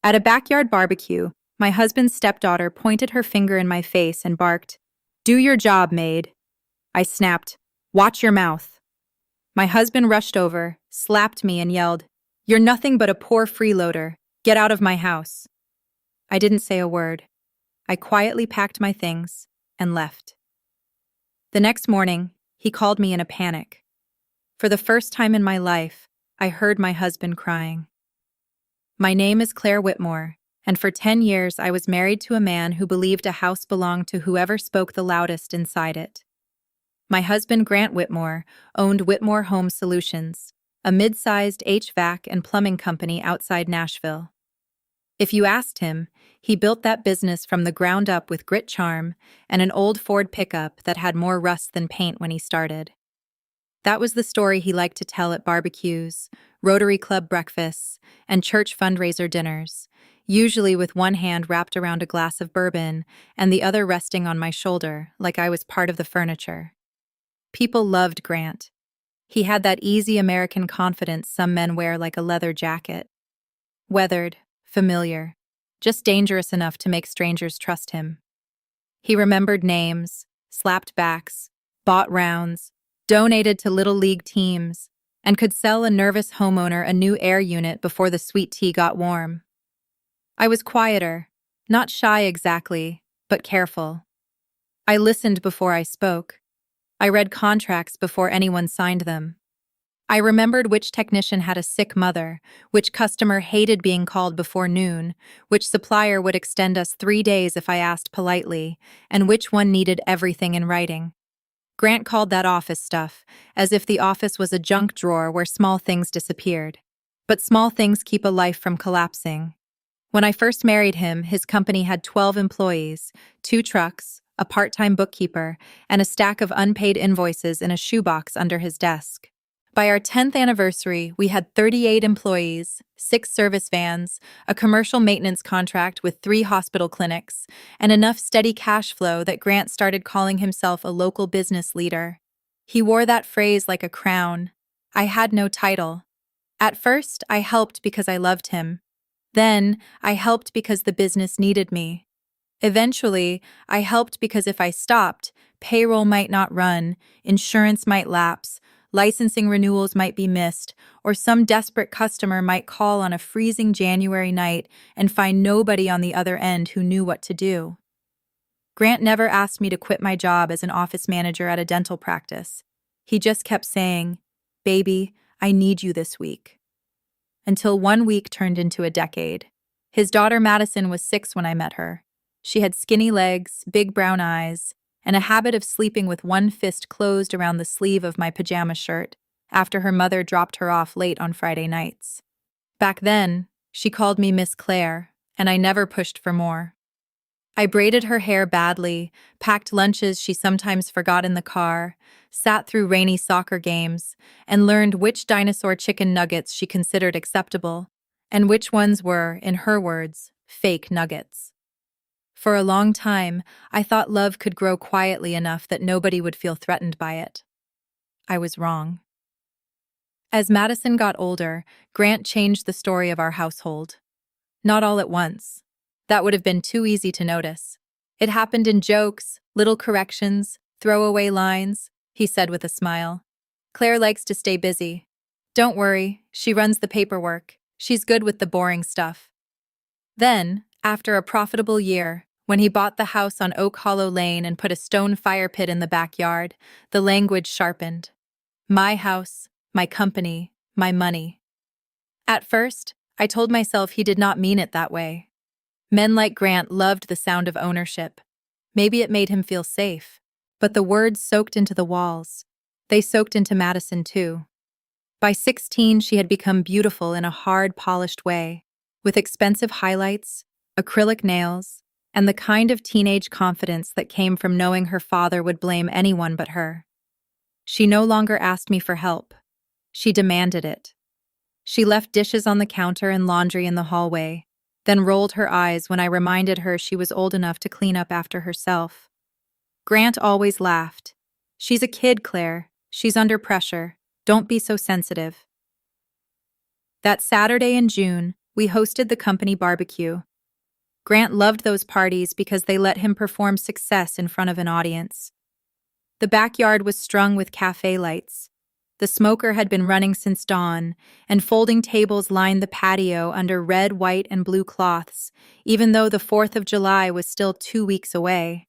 At a backyard barbecue, my husband's stepdaughter pointed her finger in my face and barked, "Do your job, Maid." I snapped, "Watch your mouth." My husband rushed over, slapped me, and yelled, "You're nothing but a poor freeloader. Get out of my house." I didn't say a word. I quietly packed my things and left. The next morning, he called me in a panic. For the first time in my life, I heard my husband crying. My name is Claire Whitmore, and for 10 years I was married to a man who believed a house belonged to whoever spoke the loudest inside it. My husband, Grant Whitmore, owned Whitmore Home Solutions, a mid-sized HVAC and plumbing company outside Nashville. If you asked him, he built that business from the ground up with grit, charm, and an old Ford pickup that had more rust than paint when he started. That was the story he liked to tell at barbecues, Rotary Club breakfasts, and church fundraiser dinners, usually with one hand wrapped around a glass of bourbon and the other resting on my shoulder like I was part of the furniture. People loved Grant. He had that easy American confidence some men wear like a leather jacket. Weathered, familiar, just dangerous enough to make strangers trust him. He remembered names, slapped backs, bought rounds, donated to Little League teams, and could sell a nervous homeowner a new air unit before the sweet tea got warm. I was quieter, not shy exactly, but careful. I listened before I spoke. I read contracts before anyone signed them. I remembered which technician had a sick mother, which customer hated being called before noon, which supplier would extend us 3 days if I asked politely, and which one needed everything in writing. Grant called that office stuff, as if the office was a junk drawer where small things disappeared. But small things keep a life from collapsing. When I first married him, his company had 12 employees, 2 trucks, a part-time bookkeeper, and a stack of unpaid invoices in a shoebox under his desk. By our 10th anniversary, we had 38 employees, 6 service vans, a commercial maintenance contract with 3 hospital clinics, and enough steady cash flow that Grant started calling himself a local business leader. He wore that phrase like a crown. I had no title. At first, I helped because I loved him. Then, I helped because the business needed me. Eventually, I helped because if I stopped, payroll might not run, insurance might lapse, licensing renewals might be missed, or some desperate customer might call on a freezing January night and find nobody on the other end who knew what to do. Grant never asked me to quit my job as an office manager at a dental practice. He just kept saying, "Baby, I need you this week." Until one week turned into a decade. His daughter Madison was 6 when I met her. She had skinny legs, big brown eyes, and a habit of sleeping with one fist closed around the sleeve of my pajama shirt after her mother dropped her off late on Friday nights. Back then, she called me Miss Claire, and I never pushed for more. I braided her hair badly, packed lunches she sometimes forgot in the car, sat through rainy soccer games, and learned which dinosaur chicken nuggets she considered acceptable, and which ones were, in her words, fake nuggets. For a long time, I thought love could grow quietly enough that nobody would feel threatened by it. I was wrong. As Madison got older, Grant changed the story of our household. Not all at once. That would have been too easy to notice. It happened in jokes, little corrections, throwaway lines, he said with a smile. Claire likes to stay busy. Don't worry, she runs the paperwork. She's good with the boring stuff. Then, after a profitable year, when he bought the house on Oak Hollow Lane and put a stone fire pit in the backyard, the language sharpened. My house, my company, my money. At first, I told myself he did not mean it that way. Men like Grant loved the sound of ownership. Maybe it made him feel safe. But the words soaked into the walls. They soaked into Madison, too. By 16, she had become beautiful in a hard, polished way, with expensive highlights, acrylic nails, and the kind of teenage confidence that came from knowing her father would blame anyone but her. She no longer asked me for help. She demanded it. She left dishes on the counter and laundry in the hallway, then rolled her eyes when I reminded her she was old enough to clean up after herself. Grant always laughed. She's a kid, Claire. She's under pressure. Don't be so sensitive. That Saturday in June, We hosted the company barbecue. Grant loved those parties because they let him perform success in front of an audience. The backyard was strung with cafe lights. The smoker had been running since dawn, and folding tables lined the patio under red, white, and blue cloths, even though the 4th of July was still 2 weeks away.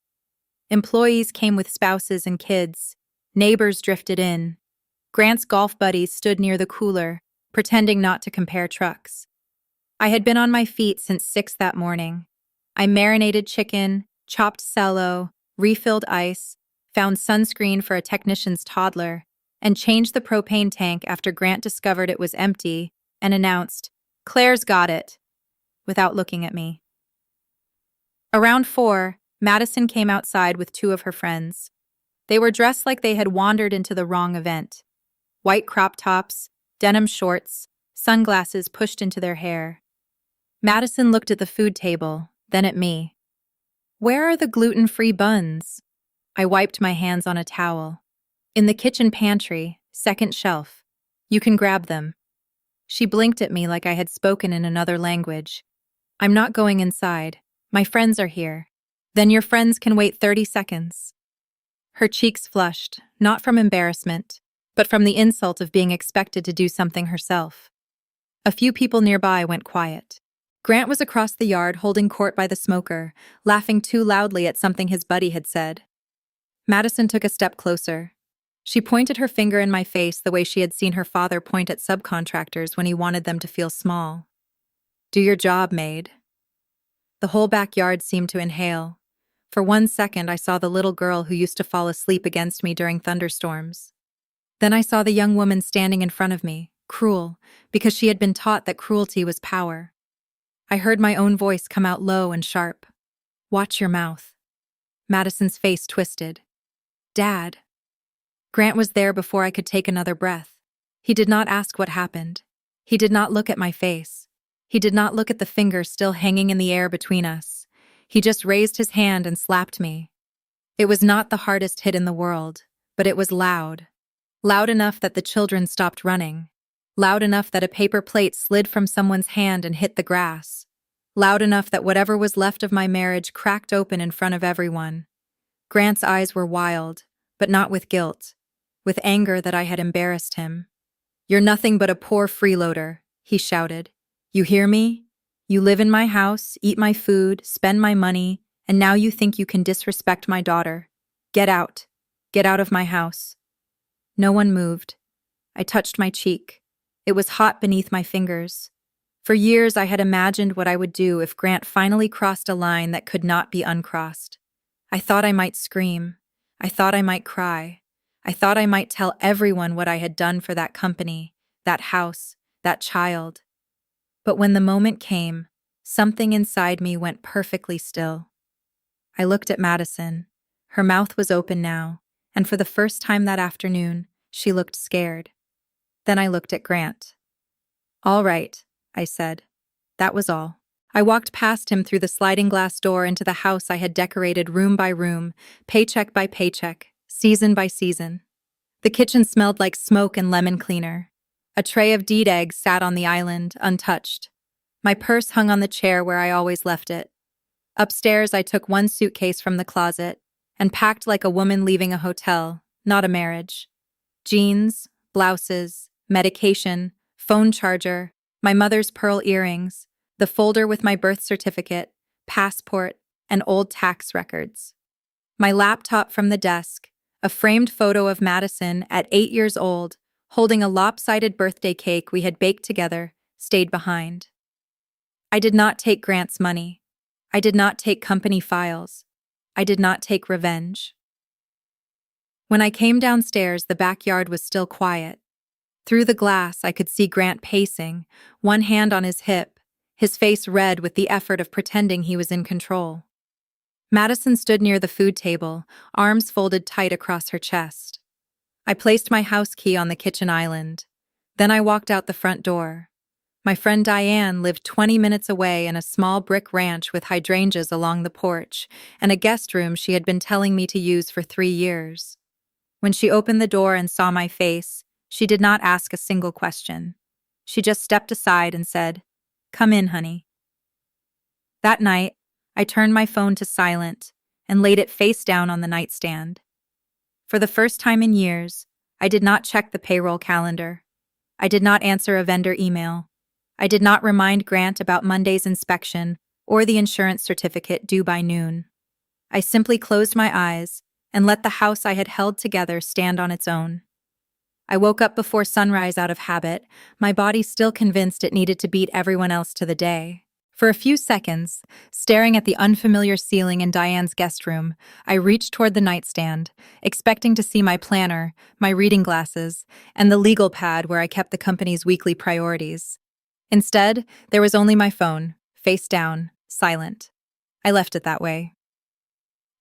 Employees came with spouses and kids. Neighbors drifted in. Grant's golf buddies stood near the cooler, pretending not to compare trucks. I had been on my feet since 6 that morning. I marinated chicken, chopped cello, refilled ice, found sunscreen for a technician's toddler, and changed the propane tank after Grant discovered it was empty and announced, "Claire's got it," without looking at me. Around 4, Madison came outside with 2 of her friends. They were dressed like they had wandered into the wrong event. White crop tops, denim shorts, sunglasses pushed into their hair. Madison looked at the food table, then at me. "Where are the gluten-free buns?" I wiped my hands on a towel. "In the kitchen pantry, second shelf. You can grab them." She blinked at me like I had spoken in another language. "I'm not going inside. My friends are here." "Then your friends can wait 30 seconds. Her cheeks flushed, not from embarrassment, but from the insult of being expected to do something herself. A few people nearby went quiet. Grant was across the yard holding court by the smoker, laughing too loudly at something his buddy had said. Madison took a step closer. She pointed her finger in my face the way she had seen her father point at subcontractors when he wanted them to feel small. "Do your job, Maid." The whole backyard seemed to inhale. For 1 second, I saw the little girl who used to fall asleep against me during thunderstorms. Then I saw the young woman standing in front of me, cruel, because she had been taught that cruelty was power. I heard my own voice come out low and sharp. "Watch your mouth." Madison's face twisted. "Dad." Grant was there before I could take another breath. He did not ask what happened. He did not look at my face. He did not look at the finger still hanging in the air between us. He just raised his hand and slapped me. It was not the hardest hit in the world, but it was loud. Loud enough that the children stopped running. Loud enough that a paper plate slid from someone's hand and hit the grass. Loud enough that whatever was left of my marriage cracked open in front of everyone. Grant's eyes were wild, but not with guilt, with anger that I had embarrassed him. "You're nothing but a poor freeloader," he shouted. "You hear me? You live in my house, eat my food, spend my money, and now you think you can disrespect my daughter. Get out. Get out of my house." No one moved. I touched my cheek. It was hot beneath my fingers. For years I had imagined what I would do if Grant finally crossed a line that could not be uncrossed. I thought I might scream. I thought I might cry. I thought I might tell everyone what I had done for that company, that house, that child. But when the moment came, something inside me went perfectly still. I looked at Madison. Her mouth was open now, and for the first time that afternoon, she looked scared. Then I looked at Grant. "All right," I said. That was all. I walked past him through the sliding glass door into the house I had decorated room by room, paycheck by paycheck, season by season. The kitchen smelled like smoke and lemon cleaner. A tray of deed eggs sat on the island, untouched. My purse hung on the chair where I always left it. Upstairs, I took one suitcase from the closet and packed like a woman leaving a hotel, not a marriage. Jeans, blouses, medication, phone charger, my mother's pearl earrings, the folder with my birth certificate, passport, and old tax records. My laptop from the desk, a framed photo of Madison at 8 years old, holding a lopsided birthday cake we had baked together, stayed behind. I did not take Grant's money. I did not take company files. I did not take revenge. When I came downstairs, the backyard was still quiet. Through the glass, I could see Grant pacing, one hand on his hip, his face red with the effort of pretending he was in control. Madison stood near the food table, arms folded tight across her chest. I placed my house key on the kitchen island. Then I walked out the front door. My friend Diane lived 20 minutes away in a small brick ranch with hydrangeas along the porch and a guest room she had been telling me to use for 3 years. When she opened the door and saw my face, she did not ask a single question. She just stepped aside and said, Come in, honey. That night, I turned my phone to silent and laid it face down on the nightstand. For the first time in years, I did not check the payroll calendar. I did not answer a vendor email. I did not remind Grant about Monday's inspection or the insurance certificate due by noon. I simply closed my eyes and let the house I had held together stand on its own. I woke up before sunrise out of habit, my body still convinced it needed to beat everyone else to the day. For a few seconds, staring at the unfamiliar ceiling in Diane's guest room, I reached toward the nightstand, expecting to see my planner, my reading glasses, and the legal pad where I kept the company's weekly priorities. Instead, there was only my phone, face down, silent. I left it that way.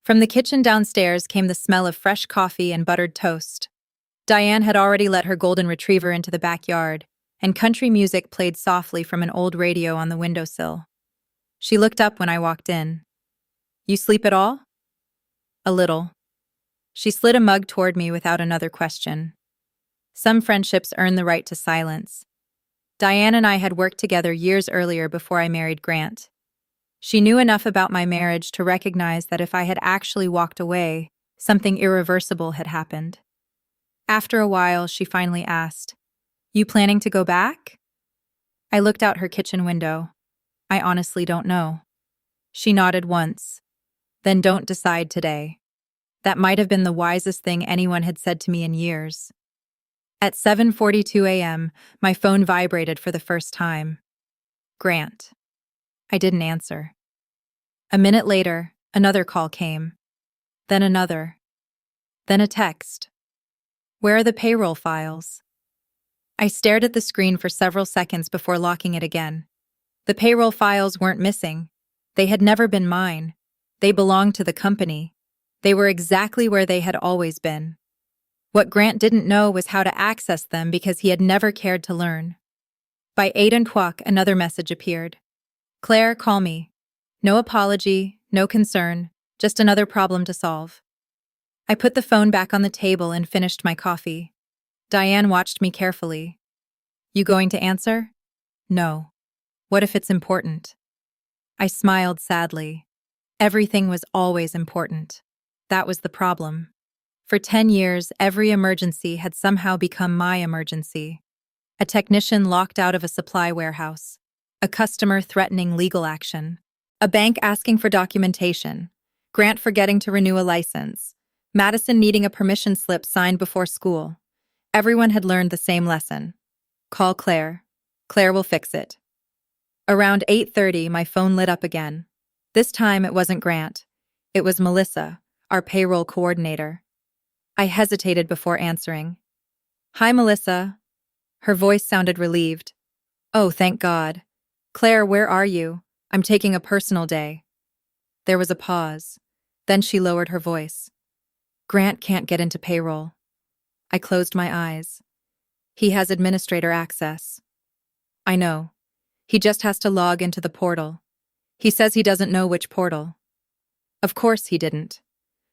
From the kitchen downstairs came the smell of fresh coffee and buttered toast. Diane had already let her golden retriever into the backyard, and country music played softly from an old radio on the windowsill. She looked up when I walked in. "You sleep at all?" "A little." She slid a mug toward me without another question. Some friendships earn the right to silence. Diane and I had worked together years earlier before I married Grant. She knew enough about my marriage to recognize that if I had actually walked away, something irreversible had happened. After a while, she finally asked, "You planning to go back?" I looked out her kitchen window. "I honestly don't know." She nodded once. "Then don't decide today." That might have been the wisest thing anyone had said to me in years. At 7:42 a.m., my phone vibrated for the first time. Grant. I didn't answer. A minute later, another call came. Then another. Then a text. "Where are the payroll files?" I stared at the screen for several seconds before locking it again. The payroll files weren't missing. They had never been mine. They belonged to the company. They were exactly where they had always been. What Grant didn't know was how to access them because he had never cared to learn. By 8:00, another message appeared. "Claire, call me. No apology, no concern, just another problem to solve." I put the phone back on the table and finished my coffee. Diane watched me carefully. "You going to answer?" "No." "What if it's important?" I smiled sadly. Everything was always important. That was the problem. For 10 years, every emergency had somehow become my emergency. A technician locked out of a supply warehouse. A customer threatening legal action. A bank asking for documentation. Grant forgetting to renew a license. Madison needing a permission slip signed before school. Everyone had learned the same lesson. Call Claire. Claire will fix it. Around 8:30, my phone lit up again. This time it wasn't Grant. It was Melissa, our payroll coordinator. I hesitated before answering. "Hi, Melissa." Her voice sounded relieved. "Oh, thank God. Claire, where are you? I'm taking a personal day." There was a pause. Then she lowered her voice. "Grant can't get into payroll." I closed my eyes. "He has administrator access." "I know. He just has to log into the portal. He says he doesn't know which portal." Of course he didn't.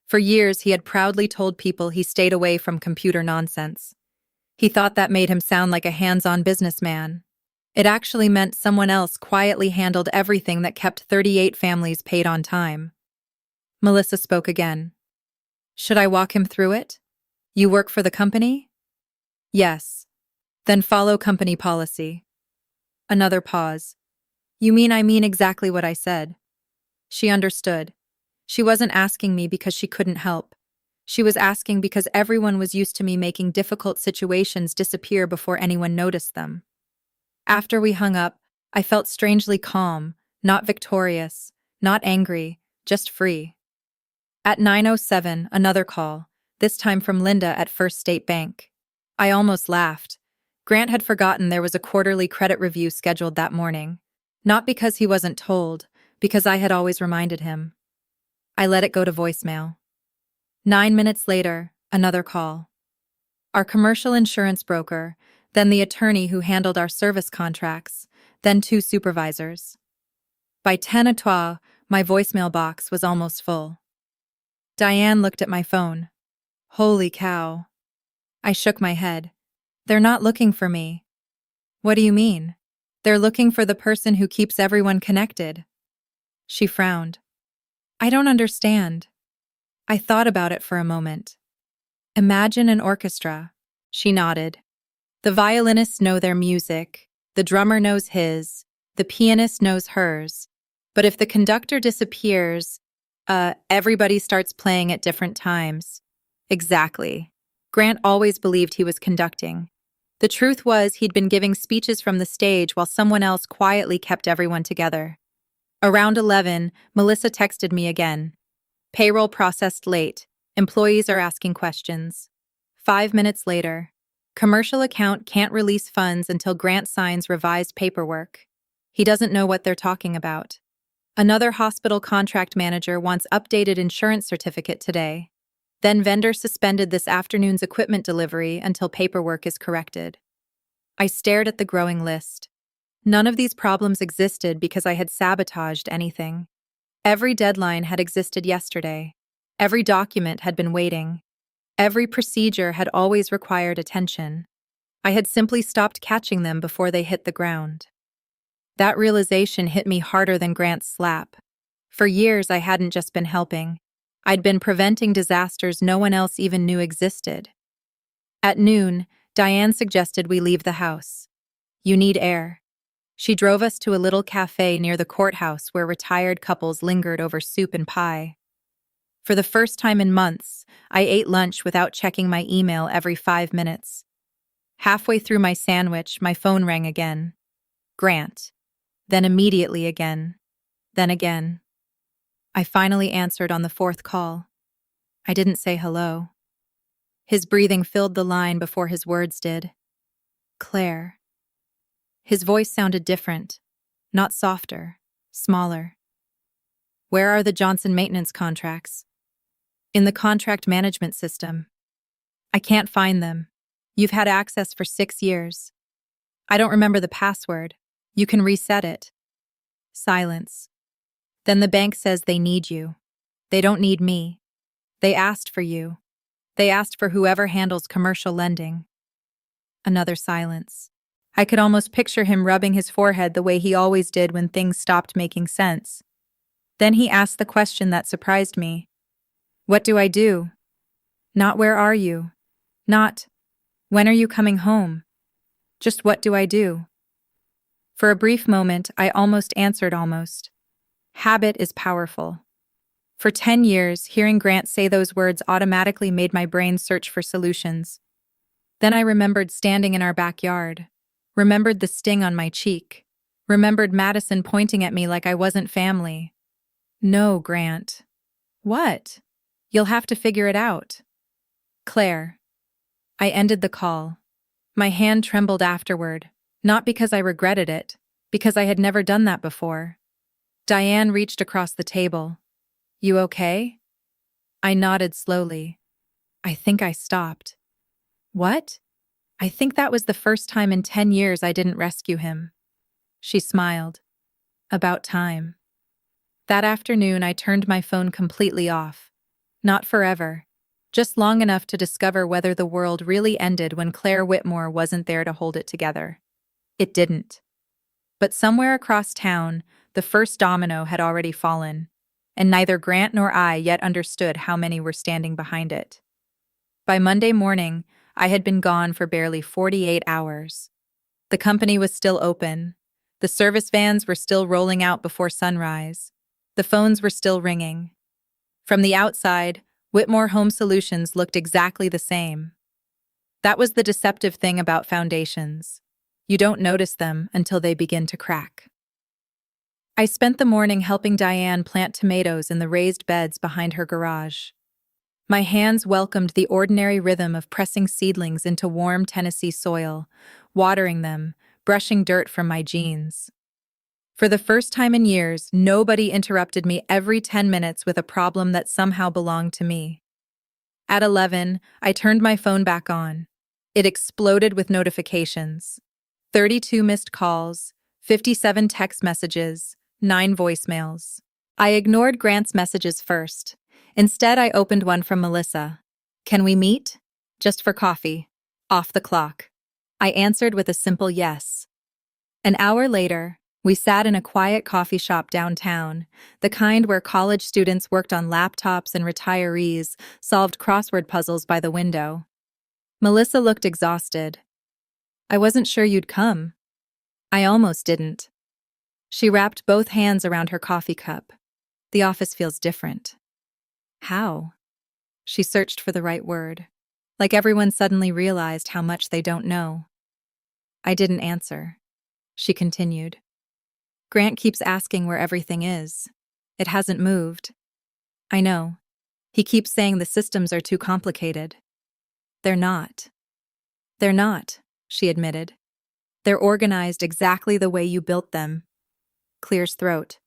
For years, he had proudly told people he stayed away from computer nonsense. He thought that made him sound like a hands-on businessman. It actually meant someone else quietly handled everything that kept 38 families paid on time. Melissa spoke again. "Should I walk him through it? You work for the company?" "Yes." "Then follow company policy." Another pause. "You mean I mean exactly what I said?" She understood. She wasn't asking me because she couldn't help. She was asking because everyone was used to me making difficult situations disappear before anyone noticed them. After we hung up, I felt strangely calm, not victorious, not angry, just free. At 9:07, another call, this time from Linda at First State Bank. I almost laughed. Grant had forgotten there was a quarterly credit review scheduled that morning. Not because he wasn't told, because I had always reminded him. I let it go to voicemail. 9 minutes later, another call. Our commercial insurance broker, then the attorney who handled our service contracts, then 2 supervisors. By 10:12, my voicemail box was almost full. Diane looked at my phone. Holy cow. I shook my head. "They're not looking for me." "What do you mean?" They're looking for the person who keeps everyone connected. She frowned. I don't understand. I thought about it for a moment. Imagine an orchestra. She nodded. The violinists know their music, the drummer knows his, the pianist knows hers. But if the conductor disappears, everybody starts playing at different times. Exactly. Grant always believed he was conducting. The truth was he'd been giving speeches from the stage while someone else quietly kept everyone together. Around 11, Melissa texted me again. Payroll processed late. Employees are asking questions. 5 minutes later, commercial account can't release funds until Grant signs revised paperwork. He doesn't know what they're talking about. Another hospital contract manager wants updated insurance certificate today. Then vendor suspended this afternoon's equipment delivery until paperwork is corrected. I stared at the growing list. None of these problems existed because I had sabotaged anything. Every deadline had existed yesterday. Every document had been waiting. Every procedure had always required attention. I had simply stopped catching them before they hit the ground. That realization hit me harder than Grant's slap. For years, I hadn't just been helping. I'd been preventing disasters no one else even knew existed. At noon, Diane suggested we leave the house. You need air. She drove us to a little cafe near the courthouse where retired couples lingered over soup and pie. For the first time in months, I ate lunch without checking my email every 5 minutes. Halfway through my sandwich, my phone rang again. Grant. Then immediately again. Then again. I finally answered on the 4th call. I didn't say hello. His breathing filled the line before his words did. Claire. His voice sounded different, not softer, smaller. Where are the Johnson maintenance contracts? In the contract management system. I can't find them. You've had access for 6 years. I don't remember the password. You can reset it. Silence. Then the bank says they need you. They don't need me. They asked for you. They asked for whoever handles commercial lending. Another silence. I could almost picture him rubbing his forehead the way he always did when things stopped making sense. Then he asked the question that surprised me. What do I do? Not where are you? Not, when are you coming home? Just what do I do? For a brief moment, I almost answered almost. Habit is powerful. For 10 years, hearing Grant say those words automatically made my brain search for solutions. Then I remembered standing in our backyard, remembered the sting on my cheek, remembered Madison pointing at me like I wasn't family. No, Grant. What? You'll have to figure it out. Claire. I ended the call. My hand trembled afterward, not because I regretted it, because I had never done that before. Diane reached across the table. You okay? I nodded slowly. I think I stopped. What? I think that was the first time in 10 years I didn't rescue him. She smiled. About time. That afternoon, I turned my phone completely off. Not forever. Just long enough to discover whether the world really ended when Claire Whitmore wasn't there to hold it together. It didn't. But somewhere across town, the first domino had already fallen, and neither Grant nor I yet understood how many were standing behind it. By Monday morning, I had been gone for barely 48 hours. The company was still open. The service vans were still rolling out before sunrise. The phones were still ringing. From the outside, Whitmore Home Solutions looked exactly the same. That was the deceptive thing about foundations. You don't notice them until they begin to crack. I spent the morning helping Diane plant tomatoes in the raised beds behind her garage. My hands welcomed the ordinary rhythm of pressing seedlings into warm Tennessee soil, watering them, brushing dirt from my jeans. For the first time in years, nobody interrupted me every 10 minutes with a problem that somehow belonged to me. At 11, I turned my phone back on. It exploded with notifications. 32 missed calls, 57 text messages, 9 voicemails. I ignored Grant's messages first. Instead, I opened one from Melissa. Can we meet? Just for coffee. Off the clock. I answered with a simple yes. An hour later, we sat in a quiet coffee shop downtown, the kind where college students worked on laptops and retirees solved crossword puzzles by the window. Melissa looked exhausted. I wasn't sure you'd come. I almost didn't. She wrapped both hands around her coffee cup. The office feels different. How? She searched for the right word. Like everyone suddenly realized how much they don't know. I didn't answer. She continued. Grant keeps asking where everything is. It hasn't moved. I know. He keeps saying the systems are too complicated. They're not. They're not, she admitted. They're organized exactly the way you built them. Clears throat.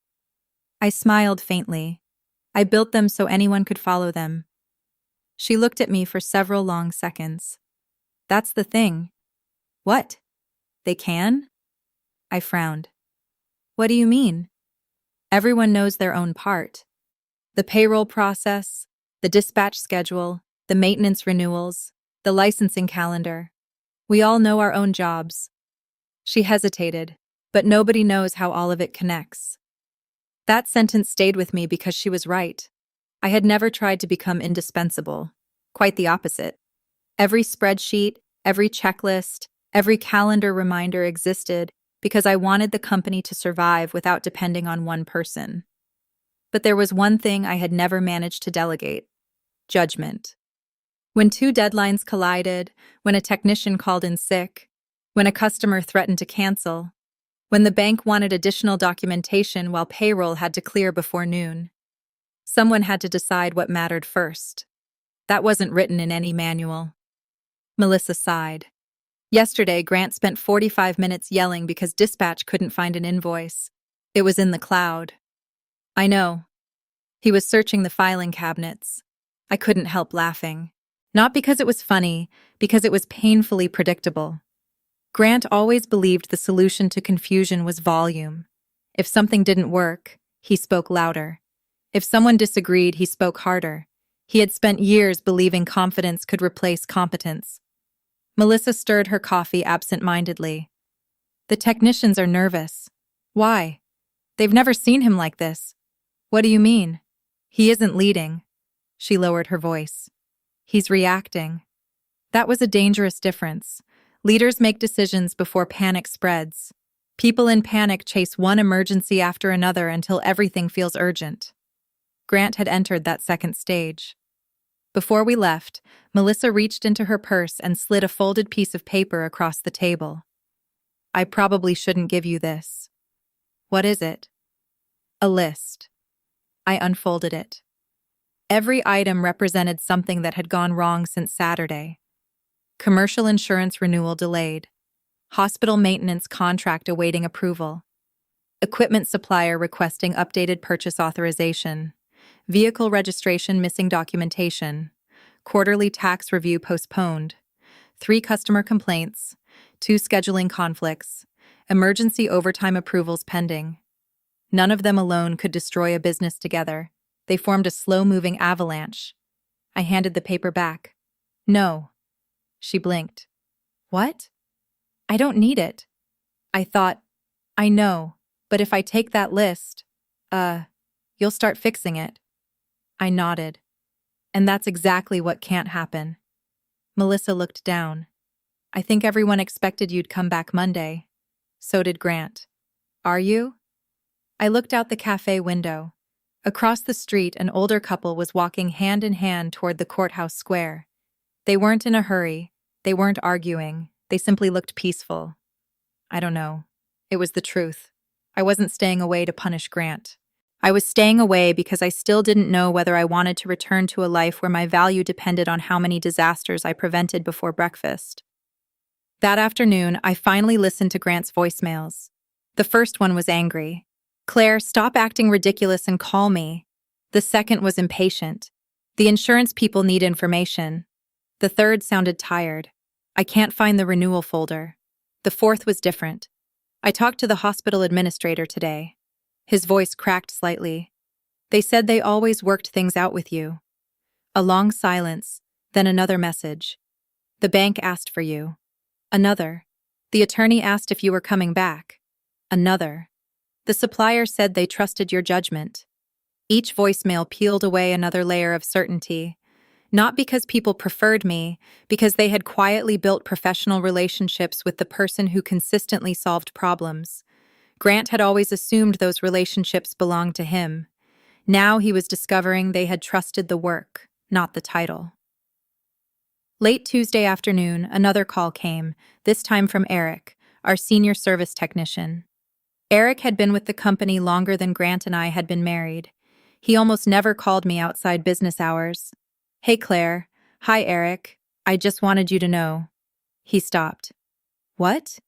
I smiled faintly. I built them so anyone could follow them. She looked at me for several long seconds. That's the thing. What? They can? I frowned. What do you mean? Everyone knows their own part. The payroll process, the dispatch schedule, the maintenance renewals, the licensing calendar. We all know our own jobs. She hesitated, but nobody knows how all of it connects. That sentence stayed with me because she was right. I had never tried to become indispensable. Quite the opposite. Every spreadsheet, every checklist, every calendar reminder existed because I wanted the company to survive without depending on one person. But there was one thing I had never managed to delegate: judgment. When two deadlines collided, when a technician called in sick, when a customer threatened to cancel, when the bank wanted additional documentation while payroll had to clear before noon, someone had to decide what mattered first. That wasn't written in any manual. Melissa sighed. Yesterday, Grant spent 45 minutes yelling because dispatch couldn't find an invoice. It was in the cloud. I know. He was searching the filing cabinets. I couldn't help laughing. Not because it was funny, because it was painfully predictable. Grant always believed the solution to confusion was volume. If something didn't work, he spoke louder. If someone disagreed, he spoke harder. He had spent years believing confidence could replace competence. Melissa stirred her coffee absent-mindedly. The technicians are nervous. Why? They've never seen him like this. What do you mean? He isn't leading. She lowered her voice. He's reacting. That was a dangerous difference. Leaders make decisions before panic spreads. People in panic chase one emergency after another until everything feels urgent. Grant had entered that second stage. Before we left, Melissa reached into her purse and slid a folded piece of paper across the table. I probably shouldn't give you this. What is it? A list. I unfolded it. Every item represented something that had gone wrong since Saturday. Commercial insurance renewal delayed. Hospital maintenance contract awaiting approval. Equipment supplier requesting updated purchase authorization. Vehicle registration missing documentation. Quarterly tax review postponed. 3 customer complaints. 2 scheduling conflicts. Emergency overtime approvals pending. None of them alone could destroy a business together. They formed a slow-moving avalanche. I handed the paper back. No. She blinked. What? I don't need it. I thought, I know, but if I take that list, you'll start fixing it. I nodded. And that's exactly what can't happen. Melissa looked down. I think everyone expected you'd come back Monday. So did Grant. Are you? I looked out the cafe window. Across the street, an older couple was walking hand in hand toward the courthouse square. They weren't in a hurry. They weren't arguing. They simply looked peaceful. I don't know. It was the truth. I wasn't staying away to punish Grant. I was staying away because I still didn't know whether I wanted to return to a life where my value depended on how many disasters I prevented before breakfast. That afternoon, I finally listened to Grant's voicemails. The first one was angry. Claire, stop acting ridiculous and call me. The second was impatient. The insurance people need information. The third sounded tired. I can't find the renewal folder. The fourth was different. I talked to the hospital administrator today. His voice cracked slightly. They said they always worked things out with you. A long silence, then another message. The bank asked for you. Another. The attorney asked if you were coming back. Another. The supplier said they trusted your judgment. Each voicemail peeled away another layer of certainty. Not because people preferred me, because they had quietly built professional relationships with the person who consistently solved problems. Grant had always assumed those relationships belonged to him. Now he was discovering they had trusted the work, not the title. Late Tuesday afternoon, another call came, this time from Eric, our senior service technician. Eric had been with the company longer than Grant and I had been married. He almost never called me outside business hours. "Hey, Claire." "Hi, Eric. I just wanted you to know." He stopped. "What?"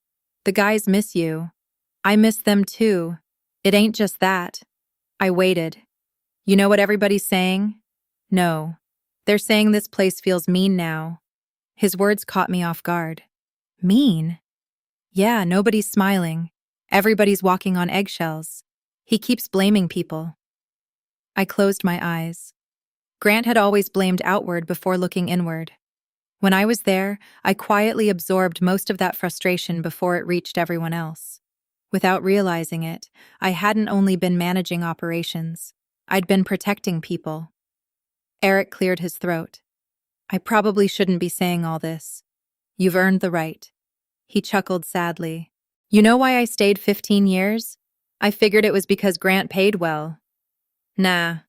"The guys miss you." "I miss them too. It ain't just that." I waited. "You know what everybody's saying?" "No. They're saying this place feels mean now." His words caught me off guard. "Mean?" "Yeah, nobody's smiling. Everybody's walking on eggshells. He keeps blaming people." I closed my eyes. Grant had always blamed outward before looking inward. When I was there, I quietly absorbed most of that frustration before it reached everyone else. Without realizing it, I hadn't only been managing operations. I'd been protecting people. Eric cleared his throat. "I probably shouldn't be saying all this. You've earned the right." He chuckled sadly. "You know why I stayed 15 years? I figured it was because Grant paid well." "Nah.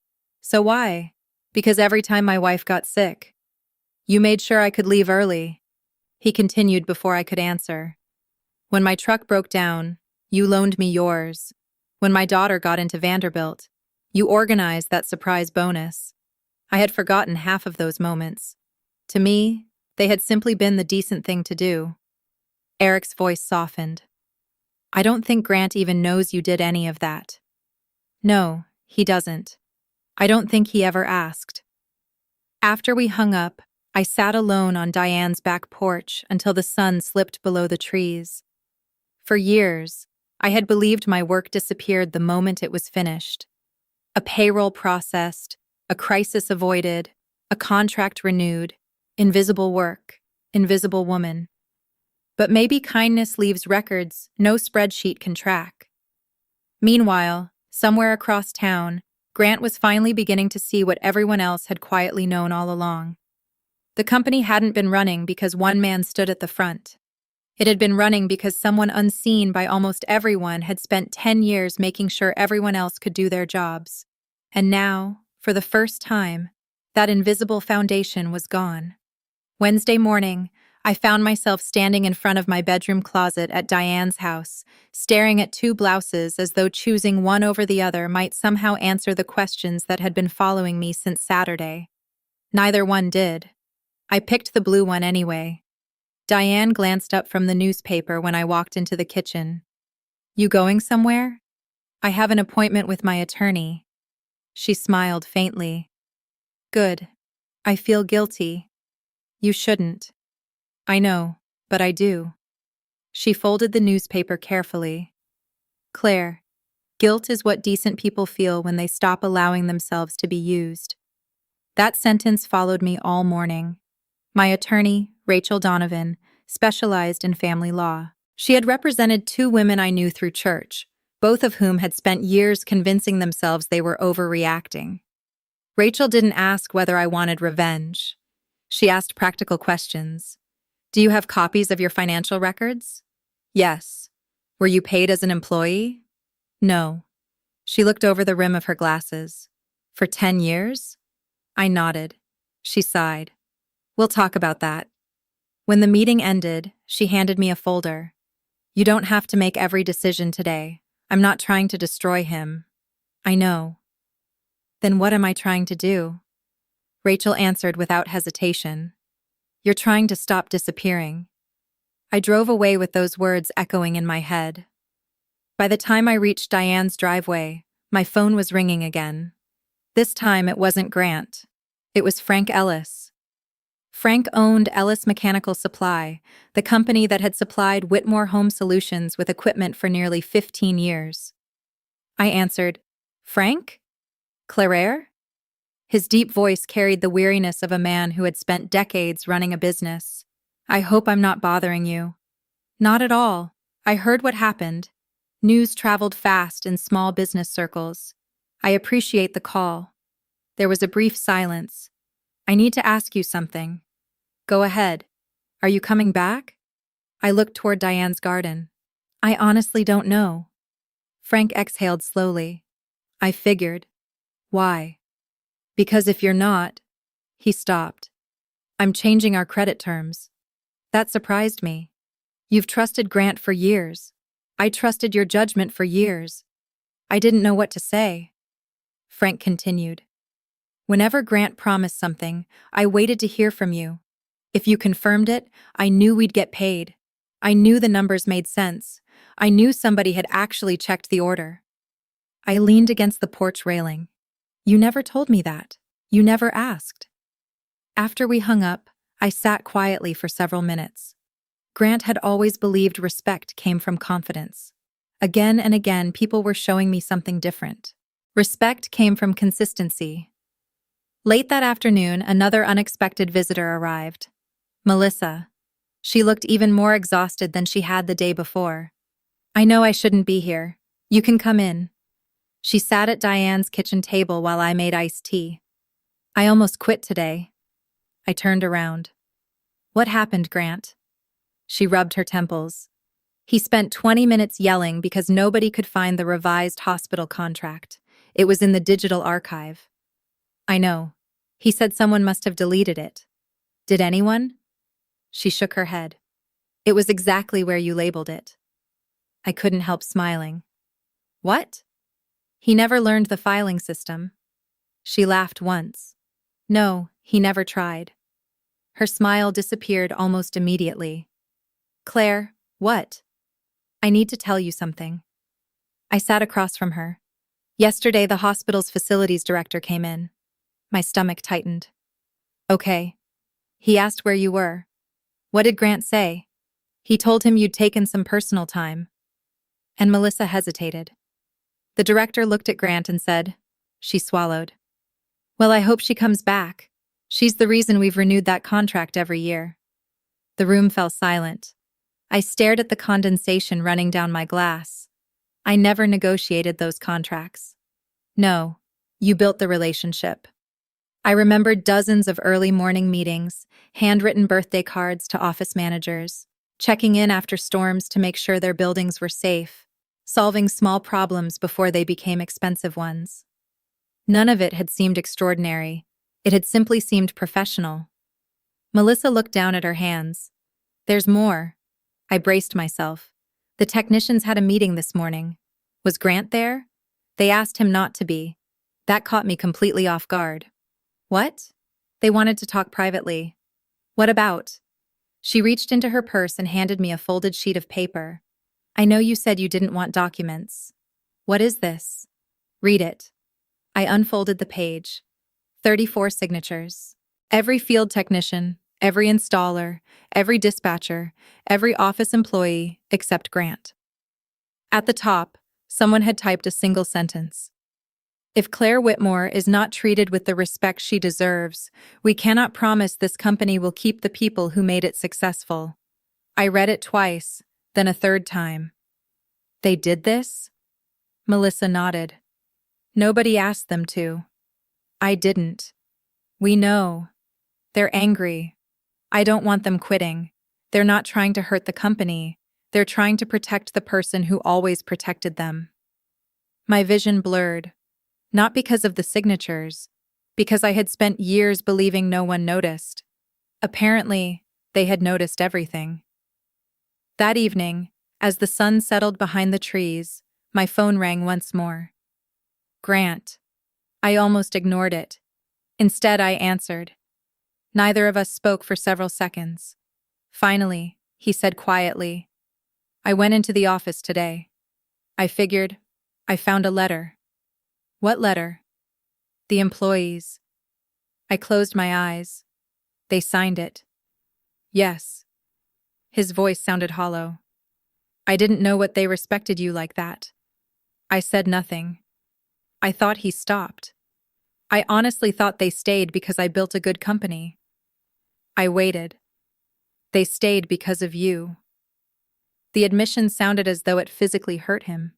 So why?" "Because every time my wife got sick. You made sure I could leave early." He continued before I could answer. "When my truck broke down, you loaned me yours. When my daughter got into Vanderbilt, you organized that surprise bonus." I had forgotten half of those moments. To me, they had simply been the decent thing to do. Eric's voice softened. "I don't think Grant even knows you did any of that." "No, he doesn't. I don't think he ever asked." After we hung up, I sat alone on Diane's back porch until the sun slipped below the trees. For years, I had believed my work disappeared the moment it was finished. A payroll processed, a crisis avoided, a contract renewed, invisible work, invisible woman. But maybe kindness leaves records no spreadsheet can track. Meanwhile, somewhere across town, Grant was finally beginning to see what everyone else had quietly known all along. The company hadn't been running because one man stood at the front. It had been running because someone unseen by almost everyone had spent 10 years making sure everyone else could do their jobs. And now, for the first time, that invisible foundation was gone. Wednesday morning, I found myself standing in front of my bedroom closet at Diane's house, staring at two blouses as though choosing one over the other might somehow answer the questions that had been following me since Saturday. Neither one did. I picked the blue one anyway. Diane glanced up from the newspaper when I walked into the kitchen. "You going somewhere?" "I have an appointment with my attorney." She smiled faintly. "Good. I feel guilty." "You shouldn't." "I know, but I do." She folded the newspaper carefully. "Claire, guilt is what decent people feel when they stop allowing themselves to be used." That sentence followed me all morning. My attorney, Rachel Donovan, specialized in family law. She had represented two women I knew through church, both of whom had spent years convincing themselves they were overreacting. Rachel didn't ask whether I wanted revenge. She asked practical questions. "Do you have copies of your financial records?" "Yes." "Were you paid as an employee?" "No." She looked over the rim of her glasses. "For 10 years?" I nodded. She sighed. "We'll talk about that." When the meeting ended, she handed me a folder. "You don't have to make every decision today. I'm not trying to destroy him." "I know." "Then what am I trying to do?" Rachel answered without hesitation. "You're trying to stop disappearing." I drove away with those words echoing in my head. By the time I reached Diane's driveway, my phone was ringing again. This time it wasn't Grant. It was Frank Ellis. Frank owned Ellis Mechanical Supply, the company that had supplied Whitmore Home Solutions with equipment for nearly 15 years. I answered, "Frank? Claire?" His deep voice carried the weariness of a man who had spent decades running a business. "I hope I'm not bothering you." "Not at all. I heard what happened. News traveled fast in small business circles. I appreciate the call. There was a brief silence. I need to ask you something. Go ahead. Are you coming back? I looked toward Diane's garden. I honestly don't know. Frank exhaled slowly. I figured. Why? Because if you're not... He stopped. I'm changing our credit terms. That surprised me. You've trusted Grant for years. I trusted your judgment for years. I didn't know what to say. Frank continued. Whenever Grant promised something, I waited to hear from you. If you confirmed it, I knew we'd get paid. I knew the numbers made sense. I knew somebody had actually checked the order. I leaned against the porch railing. You never told me that. You never asked. After we hung up, I sat quietly for several minutes. Grant had always believed respect came from confidence. Again and again, people were showing me something different. Respect came from consistency. Late that afternoon, another unexpected visitor arrived. Melissa. She looked even more exhausted than she had the day before. I know I shouldn't be here. You can come in. She sat at Diane's kitchen table while I made iced tea. I almost quit today. I turned around. What happened, Grant? She rubbed her temples. He spent 20 minutes yelling because nobody could find the revised hospital contract. It was in the digital archive. I know. He said someone must have deleted it. Did anyone? She shook her head. It was exactly where you labeled it. I couldn't help smiling. What? He never learned the filing system. She laughed once. No, he never tried. Her smile disappeared almost immediately. Claire, what? I need to tell you something. I sat across from her. Yesterday, the hospital's facilities director came in. My stomach tightened. Okay. He asked where you were. What did Grant say? He told him you'd taken some personal time. And Melissa hesitated. The director looked at Grant and said, she swallowed. Well, I hope she comes back. She's the reason we've renewed that contract every year. The room fell silent. I stared at the condensation running down my glass. I never negotiated those contracts. No, you built the relationship. I remembered dozens of early morning meetings, handwritten birthday cards to office managers, checking in after storms to make sure their buildings were safe, solving small problems before they became expensive ones. None of it had seemed extraordinary. It had simply seemed professional. Melissa looked down at her hands. There's more. I braced myself. The technicians had a meeting this morning. Was Grant there? They asked him not to be. That caught me completely off guard. What? They wanted to talk privately. What about? She reached into her purse and handed me a folded sheet of paper. I know you said you didn't want documents. What is this? Read it. I unfolded the page. 34 signatures. Every field technician, every installer, every dispatcher, every office employee except Grant. At the top, someone had typed a single sentence. If Claire Whitmore is not treated with the respect she deserves, we cannot promise this company will keep the people who made it successful. I read it twice, then a third time. They did this? Melissa nodded. Nobody asked them to. I didn't. We know. They're angry. I don't want them quitting. They're not trying to hurt the company. They're trying to protect the person who always protected them. My vision blurred. Not because of the signatures, because I had spent years believing no one noticed. Apparently, they had noticed everything. That evening, as the sun settled behind the trees, my phone rang once more. Grant. I almost ignored it. Instead, I answered. Neither of us spoke for several seconds. Finally, he said quietly, I went into the office today. I figured. I found a letter. What letter? The employees. I closed my eyes. They signed it. Yes. His voice sounded hollow. I didn't know what they respected you like that. I said nothing. I thought he stopped. I honestly thought they stayed because I built a good company. I waited. They stayed because of you. The admission sounded as though it physically hurt him.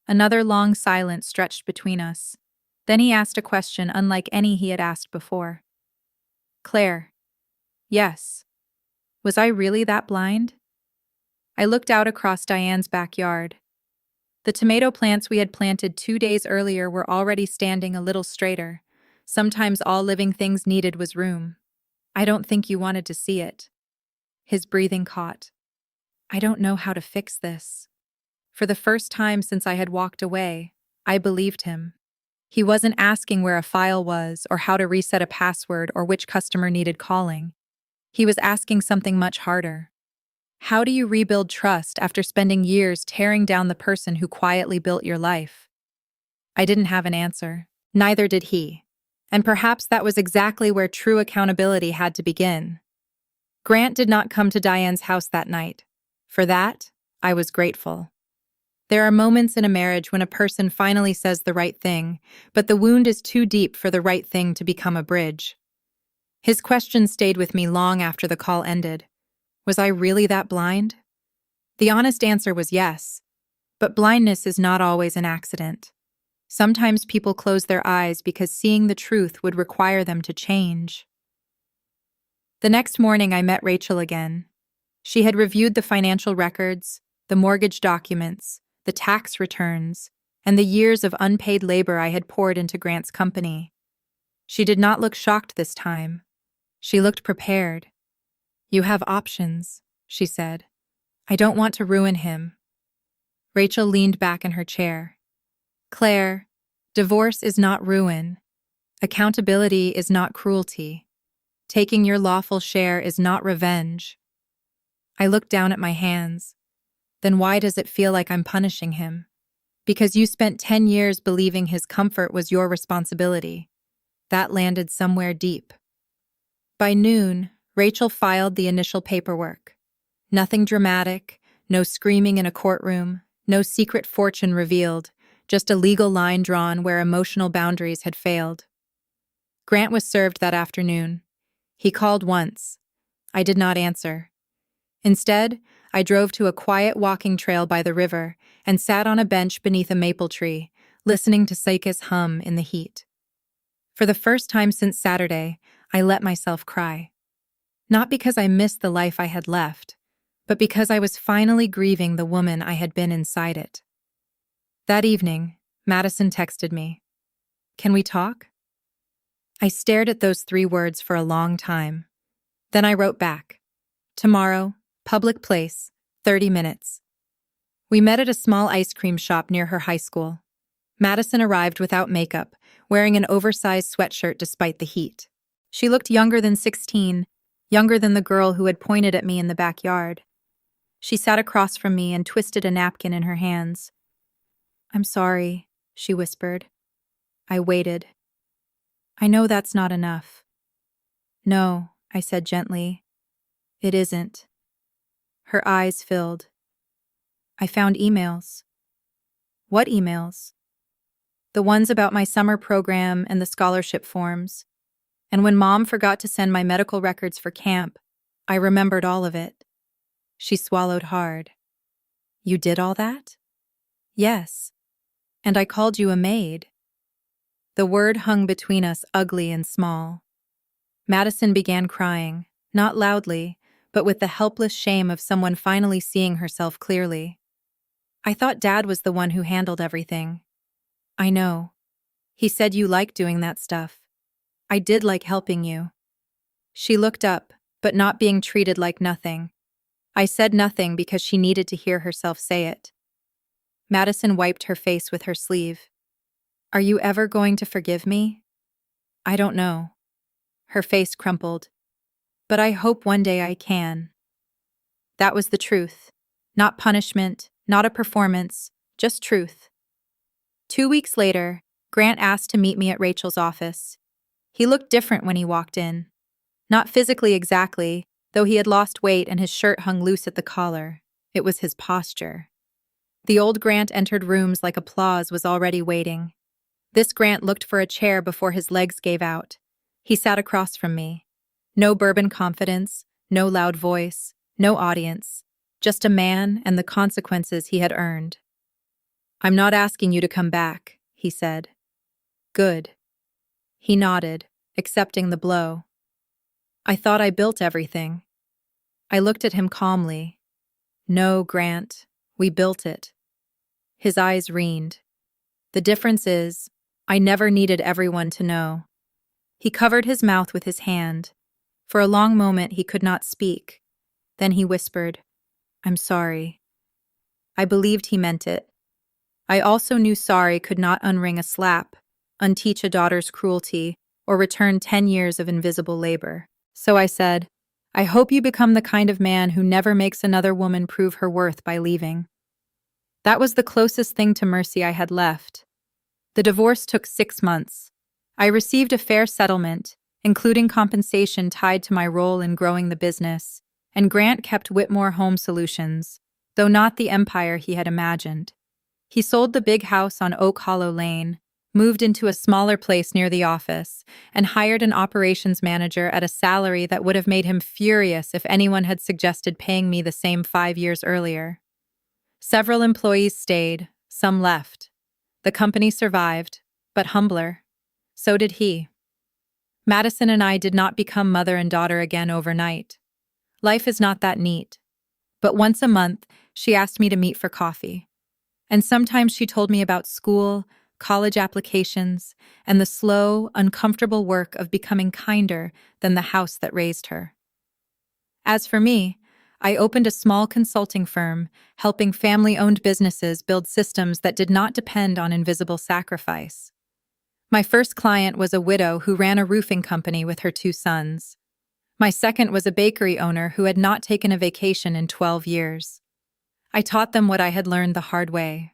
Another long silence stretched between us. Then he asked a question unlike any he had asked before. Claire. Yes. Was I really that blind? I looked out across Diane's backyard. The tomato plants we had planted 2 days earlier were already standing a little straighter. Sometimes all living things needed was room. I don't think you wanted to see it. His breathing caught. I don't know how to fix this. For the first time since I had walked away, I believed him. He wasn't asking where a file was or how to reset a password or which customer needed calling. He was asking something much harder. How do you rebuild trust after spending years tearing down the person who quietly built your life? I didn't have an answer. Neither did he. And perhaps that was exactly where true accountability had to begin. Grant did not come to Diane's house that night. For that, I was grateful. There are moments in a marriage when a person finally says the right thing, but the wound is too deep for the right thing to become a bridge. His question stayed with me long after the call ended. Was I really that blind? The honest answer was yes. But blindness is not always an accident. Sometimes people close their eyes because seeing the truth would require them to change. The next morning I met Rachel again. She had reviewed the financial records, the mortgage documents, the tax returns, and the years of unpaid labor I had poured into Grant's company. She did not look shocked this time. She looked prepared. You have options, she said. I don't want to ruin him. Rachel leaned back in her chair. Claire, divorce is not ruin. Accountability is not cruelty. Taking your lawful share is not revenge. I looked down at my hands. Then why does it feel like I'm punishing him? Because you spent 10 years believing his comfort was your responsibility. That landed somewhere deep. By noon, Rachel filed the initial paperwork. Nothing dramatic, no screaming in a courtroom, no secret fortune revealed, just a legal line drawn where emotional boundaries had failed. Grant was served that afternoon. He called once. I did not answer. Instead, I drove to a quiet walking trail by the river and sat on a bench beneath a maple tree, listening to cicadas hum in the heat. For the first time since Saturday, I let myself cry. Not because I missed the life I had left, but because I was finally grieving the woman I had been inside it. That evening, Madison texted me. Can we talk? I stared at those 3 words for a long time. Then I wrote back. Tomorrow, public place, 30 minutes. We met at a small ice cream shop near her high school. Madison arrived without makeup, wearing an oversized sweatshirt despite the heat. She looked younger than 16, younger than the girl who had pointed at me in the backyard. She sat across from me and twisted a napkin in her hands. I'm sorry, she whispered. I waited. I know that's not enough. No, I said gently. It isn't. Her eyes filled. I found emails. What emails? The ones about my summer program and the scholarship forms. And when Mom forgot to send my medical records for camp, I remembered all of it. She swallowed hard. You did all that? Yes. And I called you a maid. The word hung between us ugly and small. Madison began crying, not loudly, but with the helpless shame of someone finally seeing herself clearly. I thought Dad was the one who handled everything. I know. He said you liked doing that stuff. I did like helping you. She looked up, but not being treated like nothing. I said nothing because she needed to hear herself say it. Madison wiped her face with her sleeve. Are you ever going to forgive me? I don't know. Her face crumpled. But I hope one day I can. That was the truth. Not punishment, not a performance, just truth. 2 weeks later, Grant asked to meet me at Rachel's office. He looked different when he walked in. Not physically exactly, though he had lost weight and his shirt hung loose at the collar. It was his posture. The old Grant entered rooms like applause was already waiting. This Grant looked for a chair before his legs gave out. He sat across from me. No bourbon confidence, no loud voice, no audience. Just a man and the consequences he had earned. I'm not asking you to come back, he said. Good. He nodded, accepting the blow. I thought I built everything. I looked at him calmly. No, Grant, we built it. His eyes reened. The difference is, I never needed everyone to know. He covered his mouth with his hand. For a long moment he could not speak. Then he whispered, I'm sorry. I believed he meant it. I also knew sorry could not unring a slap, unteach a daughter's cruelty, or return 10 years of invisible labor. So I said, I hope you become the kind of man who never makes another woman prove her worth by leaving. That was the closest thing to mercy I had left. The divorce took 6 months. I received a fair settlement, including compensation tied to my role in growing the business, and Grant kept Whitmore Home Solutions, though not the empire he had imagined. He sold the big house on Oak Hollow Lane, moved into a smaller place near the office, and hired an operations manager at a salary that would have made him furious if anyone had suggested paying me the same 5 years earlier. Several employees stayed, some left. The company survived, but humbler. So did he. Madison and I did not become mother and daughter again overnight. Life is not that neat. But once a month, she asked me to meet for coffee. And sometimes she told me about school, college applications, and the slow, uncomfortable work of becoming kinder than the house that raised her. As for me, I opened a small consulting firm, helping family-owned businesses build systems that did not depend on invisible sacrifice. My first client was a widow who ran a roofing company with her 2 sons. My second was a bakery owner who had not taken a vacation in 12 years. I taught them what I had learned the hard way.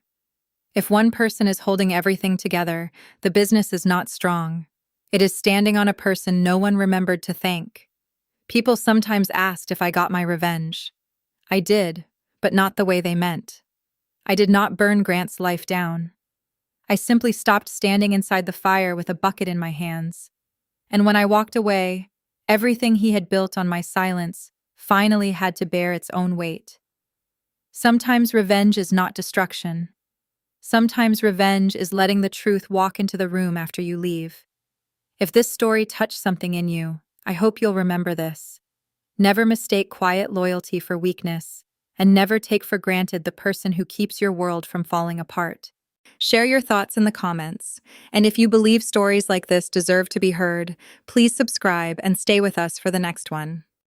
If one person is holding everything together, the business is not strong. It is standing on a person no one remembered to thank. People sometimes asked if I got my revenge. I did, but not the way they meant. I did not burn Grant's life down. I simply stopped standing inside the fire with a bucket in my hands. And when I walked away, everything he had built on my silence finally had to bear its own weight. Sometimes revenge is not destruction. Sometimes revenge is letting the truth walk into the room after you leave. If this story touched something in you, I hope you'll remember this. Never mistake quiet loyalty for weakness, and never take for granted the person who keeps your world from falling apart. Share your thoughts in the comments, and if you believe stories like this deserve to be heard, please subscribe and stay with us for the next one.